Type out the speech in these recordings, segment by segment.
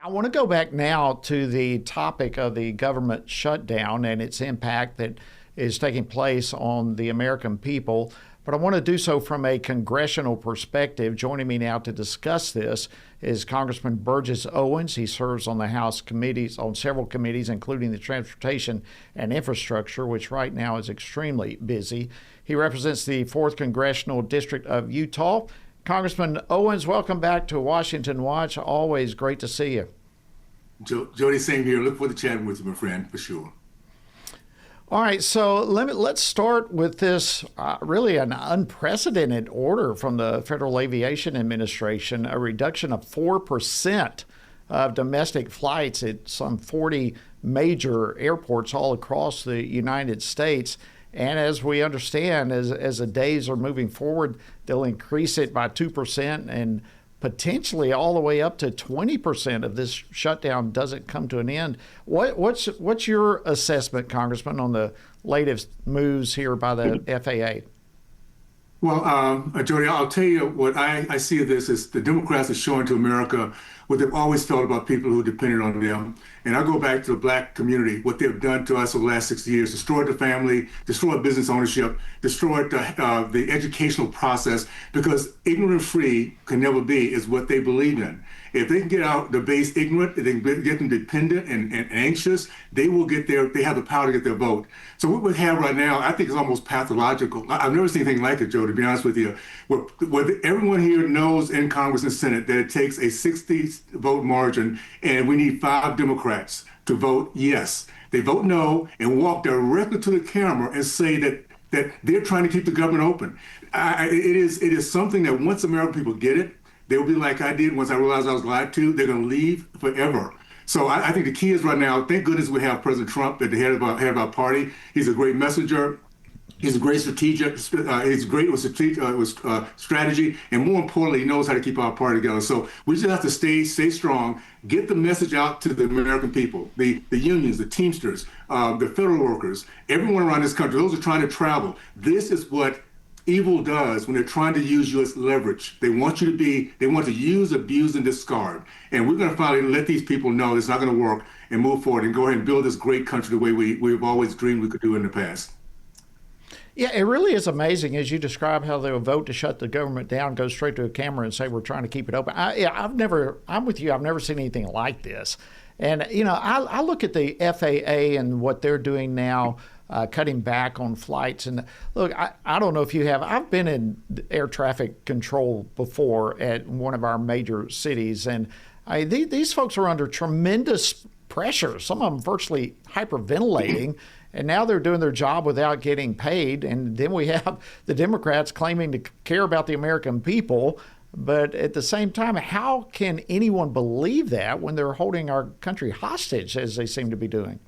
I want to go back now to the topic of the government shutdown and its impact that is taking place on the American people. But I want to do so from a congressional perspective. Joining me now to discuss this is Congressman Burgess Owens. He serves on the House committees, on several committees, including the Transportation and Infrastructure, which right now is extremely busy. He represents the 4th Congressional District of Utah. Congressman Owens, welcome back to Washington Watch. Always great to see you. Jody, same here. Look forward to chatting with you, my friend, for sure. All right, so let's start with this really an unprecedented order from the Federal Aviation Administration, a reduction of 4% of domestic flights at some 40 major airports all across the United States. And as we understand, as the days are moving forward, they'll increase it by 2% and potentially all the way up to 20% if this shutdown doesn't come to an end. What's your assessment, Congressman, on the latest moves here by the FAA? Well, Jody, I'll tell you what I see of this is the Democrats are showing to America what they've always felt about people who depended on them. And I go back to the Black community, what they've done to us over the last 60 years, destroyed the family, destroyed business ownership, destroyed the educational process, because ignorant and free can never be, is what they believe in. If they can get out the base ignorant, if they can get them dependent and anxious, they will get they have the power to get their vote. So what we have right now, I think is almost pathological. I've never seen anything like it, Joe, to be honest with you. Where everyone here knows in Congress and Senate that it takes a 60 vote margin and we need 5 Democrats to vote yes. They vote no and walk directly to the camera and say that they're trying to keep the government open. It is something that once American people get it, they will be like I did once I realized I was lied to. They're going to leave forever. So I think the key is right now, thank goodness we have President Trump at the head of our party. He's a great messenger. He's a great strategic. He's great with strategy, and more importantly, he knows how to keep our party together. So we just have to stay strong, get the message out to the American people, the unions, the Teamsters, the federal workers, everyone around this country. Those who are trying to travel. This is what evil does when they're trying to use you as leverage. They want to use, abuse, and discard. And we're going to finally let these people know it's not going to work and move forward and go ahead and build this great country the way we've always dreamed we could do in the past. Yeah, it really is amazing as you describe how they'll vote to shut the government down, go straight to a camera and say we're trying to keep it open. I'm with you. I've never seen anything like this. And, I look at the FAA and what they're doing now, cutting back on flights. And look, I don't know if you have. I've been in air traffic control before at one of our major cities. And these folks are under tremendous pressure, some of them virtually hyperventilating. And now they're doing their job without getting paid. And then we have the Democrats claiming to care about the American people. But at the same time, how can anyone believe that when they're holding our country hostage, as they seem to be doing?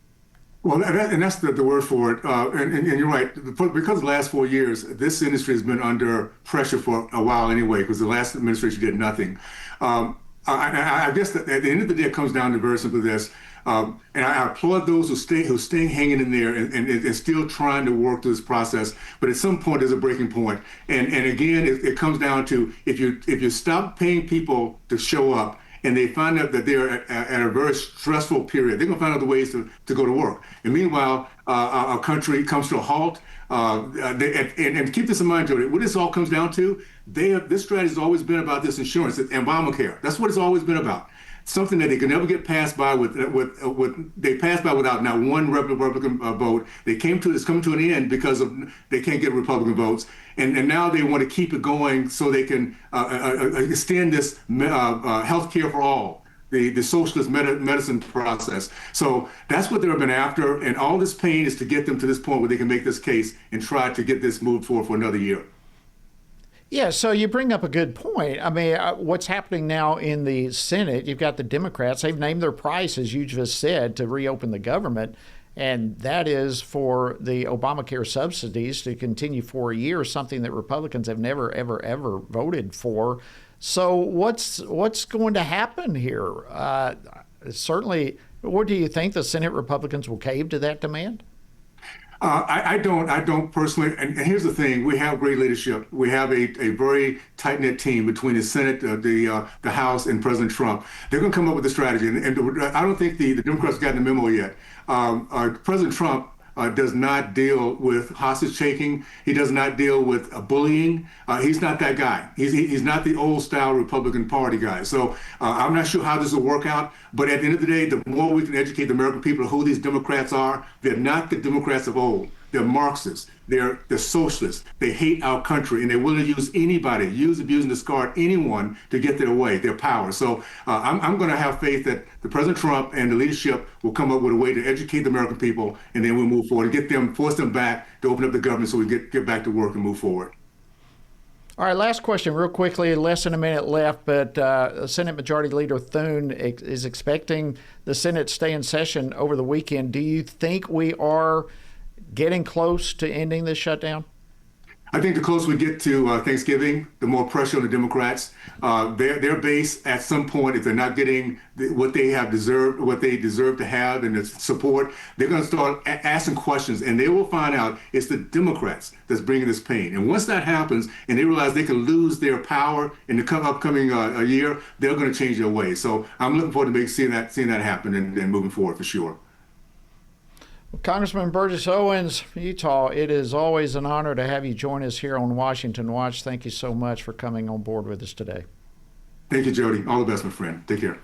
Well, and that's the word for it. And you're right. Because of the last 4 years, this industry has been under pressure for a while anyway, because the last administration did nothing. I guess that at the end of the day, it comes down to very simply this. And I applaud those who stay hanging in there and still trying to work through this process. But at some point, there's a breaking point. And again, it comes down to if you stop paying people to show up and they find out that they're at a very stressful period, they're going to find other ways to go to work. And meanwhile, our country comes to a halt. And keep this in mind, Jody, what this all comes down to, this strategy has always been about this insurance and Obamacare. That's what it's always been about. Something that they could never get passed by they passed by without not one Republican vote. It's coming to an end because they can't get Republican votes, and now they want to keep it going so they can extend this health care for all, the socialist medicine process. So that's what they've been after, and all this pain is to get them to this point where they can make this case and try to get this moved forward for another year. Yeah, so you bring up a good point. I mean, what's happening now in the Senate, you've got the Democrats, they've named their price, as you just said, to reopen the government, and that is for the Obamacare subsidies to continue for a year, something that Republicans have never, ever, ever voted for. So what's going to happen here? Certainly, or do you think the Senate Republicans will cave to that demand? I don't personally. And here's the thing: we have great leadership. We have a very tight knit team between the Senate, the House, and President Trump. They're going to come up with a strategy, and I don't think the Democrats got the memo yet. President Trump does not deal with hostage taking. He does not deal with bullying. He's not that guy. He's not the old style Republican Party guy. So I'm not sure how this will work out. But at the end of the day, the more we can educate the American people who these Democrats are, they're not the Democrats of old. They're Marxists. They're socialists. They hate our country, and they're willing to use anybody, abuse, and discard anyone to get their way, their power. So I'm going to have faith that the President Trump and the leadership will come up with a way to educate the American people, and then we'll move forward and force them back to open up the government so we get back to work and move forward. All right, last question real quickly, less than a minute left, but Senate Majority Leader Thune is expecting the Senate to stay in session over the weekend. Do you think we are getting close to ending this shutdown? I think the closer we get to Thanksgiving, the more pressure on the Democrats. Their base, at some point, if they're not getting what they have deserved, what they deserve to have, and the support, they're going to start asking questions, and they will find out it's the Democrats that's bringing this pain. And once that happens, and they realize they can lose their power in the upcoming year, they're going to change their ways. So I'm looking forward to seeing that happen and moving forward for sure. Well, Congressman Burgess Owens, Utah, it is always an honor to have you join us here on Washington Watch. Thank you so much for coming on board with us today. Thank you, Jody. All the best, my friend. Take care.